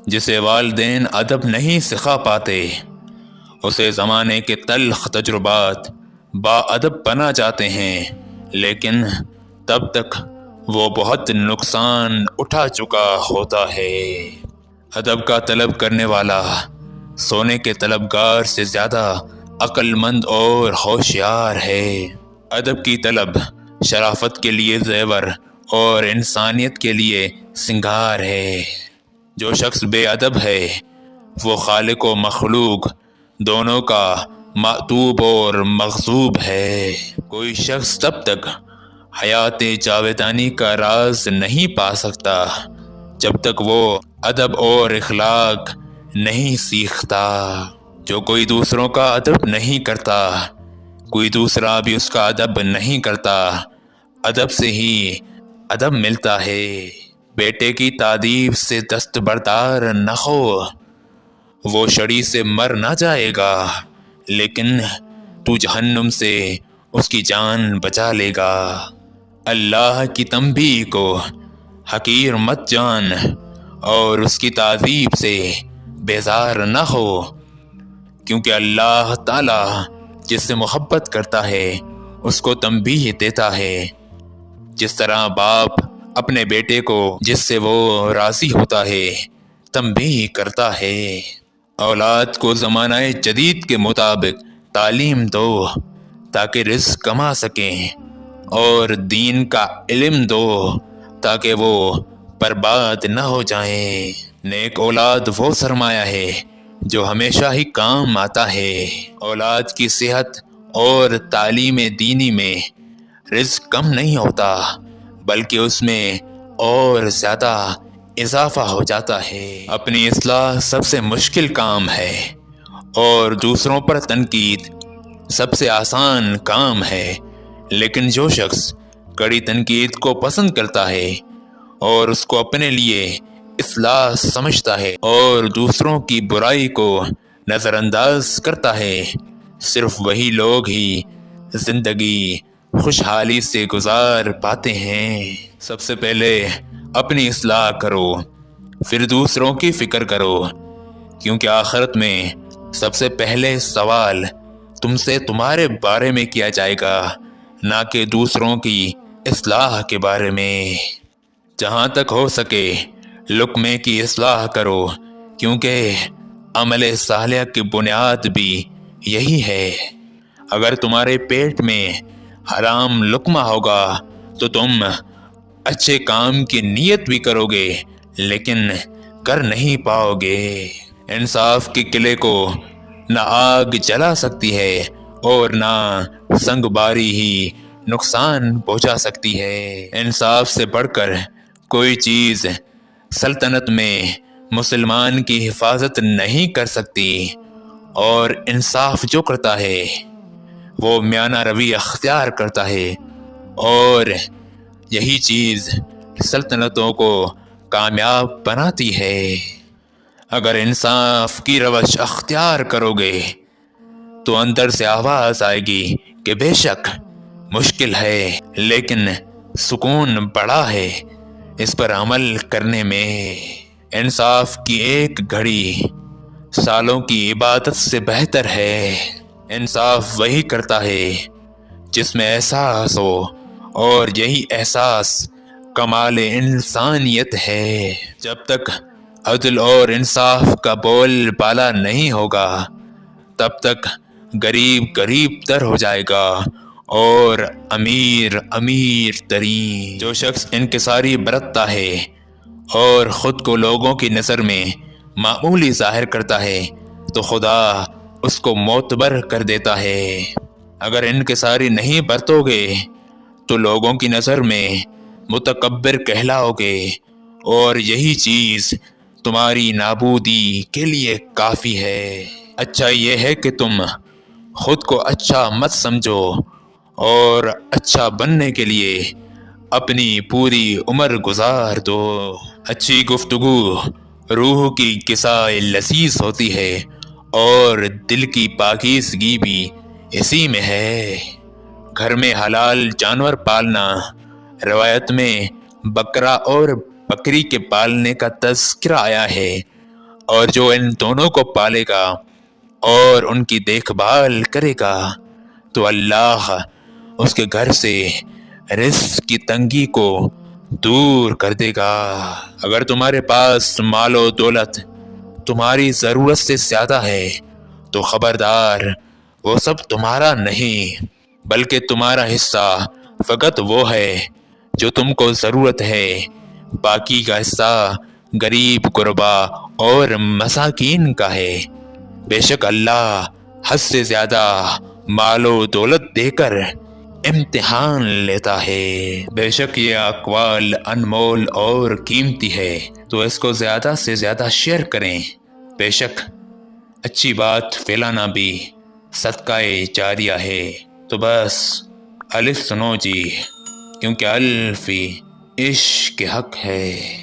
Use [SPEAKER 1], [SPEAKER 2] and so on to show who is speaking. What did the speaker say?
[SPEAKER 1] جسے والدین ادب نہیں سکھا پاتے اسے زمانے کے تلخ تجربات با ادب بنا جاتے ہیں، لیکن تب تک وہ بہت نقصان اٹھا چکا ہوتا ہے۔ ادب کا طلب کرنے والا سونے کے طلبگار سے زیادہ عقل مند اور ہوشیار ہے۔ ادب کی طلب شرافت کے لیے زیور اور انسانیت کے لیے سنگار ہے۔ جو شخص بے ادب ہے وہ خالق و مخلوق دونوں کا معتوب اور مغضوب ہے۔ کوئی شخص تب تک حیات جاویدانی کا راز نہیں پا سکتا جب تک وہ ادب اور اخلاق نہیں سیکھتا۔ جو کوئی دوسروں کا ادب نہیں کرتا کوئی دوسرا بھی اس کا ادب نہیں کرتا۔ ادب سے ہی ادب ملتا ہے۔ بیٹے کی تادیب سے دستبردار نہ ہو، وہ شڑی سے مر نہ جائے گا، لیکن تو جہنم سے اس کی جان بچا لے گا۔ اللہ کی تنبیہ کو حقیر مت جان اور اس کی تعذیب سے بیزار نہ ہو، کیونکہ اللہ تعالیٰ جس سے محبت کرتا ہے اس کو تنبیہ دیتا ہے، جس طرح باپ اپنے بیٹے کو جس سے وہ راضی ہوتا ہے تنبیہ کرتا ہے۔ اولاد کو زمانہ جدید کے مطابق تعلیم دو تاکہ رزق کما سکیں، اور دین کا علم دو تاکہ وہ برباد نہ ہو جائیں۔ نیک اولاد وہ سرمایہ ہے جو ہمیشہ ہی کام آتا ہے۔ اولاد کی صحت اور تعلیم دینی میں رزق کم نہیں ہوتا، بلکہ اس میں اور زیادہ اضافہ ہو جاتا ہے۔ اپنی اصلاح سب سے مشکل کام ہے اور دوسروں پر تنقید سب سے آسان کام ہے، لیکن جو شخص کڑی تنقید کو پسند کرتا ہے اور اس کو اپنے لیے اصلاح سمجھتا ہے اور دوسروں کی برائی کو نظر انداز کرتا ہے، صرف وہی لوگ ہی زندگی خوشحالی سے گزار پاتے ہیں۔ سب سے پہلے اپنی اصلاح کرو، پھر دوسروں کی فکر کرو، کیونکہ آخرت میں سب سے پہلے سوال تم سے تمہارے بارے میں کیا جائے گا، نہ کہ دوسروں کی اصلاح کے بارے میں۔ جہاں تک ہو سکے لقمے کی اصلاح کرو، کیونکہ عمل صالح کی بنیاد بھی یہی ہے۔ اگر تمہارے پیٹ میں حرام لقمہ ہوگا تو تم اچھے کام کی نیت بھی کرو گے لیکن کر نہیں پاؤ گے۔ انصاف کے قلعے کو نہ آگ جلا سکتی ہے اور نہ سنگ باری ہی نقصان پہنچا سکتی ہے۔ انصاف سے بڑھ کر کوئی چیز سلطنت میں مسلمان کی حفاظت نہیں کر سکتی، اور انصاف جو کرتا ہے وہ میانہ روی اختیار کرتا ہے، اور یہی چیز سلطنتوں کو کامیاب بناتی ہے۔ اگر انصاف کی روش اختیار کرو گے تو اندر سے آواز آئے گی کہ بے شک مشکل ہے لیکن سکون بڑا ہے اس پر عمل کرنے میں۔ انصاف کی ایک گھڑی سالوں کی عبادت سے بہتر ہے۔ انصاف وہی کرتا ہے جس میں احساس ہو، اور یہی احساس کمال انسانیت ہے۔ جب تک عدل اور انصاف کا بول بالا نہیں ہوگا تب تک غریب غریب تر ہو جائے گا اور امیر امیر ترین۔ جو شخص انکساری برتتا ہے اور خود کو لوگوں کی نظر میں معمولی ظاہر کرتا ہے تو خدا اس کو معتبر کر دیتا ہے۔ اگر انکساری نہیں برتو گے تو لوگوں کی نظر میں متکبر کہلاؤ گے، اور یہی چیز تمہاری نابودی کے لیے کافی ہے۔ اچھا یہ ہے کہ تم خود کو اچھا مت سمجھو اور اچھا بننے کے لیے اپنی پوری عمر گزار دو۔ اچھی گفتگو روح کی غذا لذیذ ہوتی ہے اور دل کی پاکیزگی بھی اسی میں ہے۔ گھر میں حلال جانور پالنا، روایت میں بکرا اور بکری کے پالنے کا تذکرہ آیا ہے، اور جو ان دونوں کو پالے گا اور ان کی دیکھ بھال کرے گا تو اللہ اس کے گھر سے رزق کی تنگی کو دور کر دے گا۔ اگر تمہارے پاس مال و دولت تمہاری ضرورت سے زیادہ ہے تو خبردار، وہ سب تمہارا نہیں بلکہ تمہارا حصہ فقط وہ ہے جو تم کو ضرورت ہے، باقی کا حصہ غریب غربا اور مساکین کا ہے۔ بے شک اللہ حد سے زیادہ مال و دولت دے کر امتحان لیتا ہے۔ بے شک یہ اقوال انمول اور قیمتی ہے، تو اس کو زیادہ سے زیادہ شیئر کریں۔ بے شک اچھی بات پھیلانا بھی صدقہ جاریہ ہے۔ تو بس الف سنو جی، کیونکہ الف عشق حق ہے۔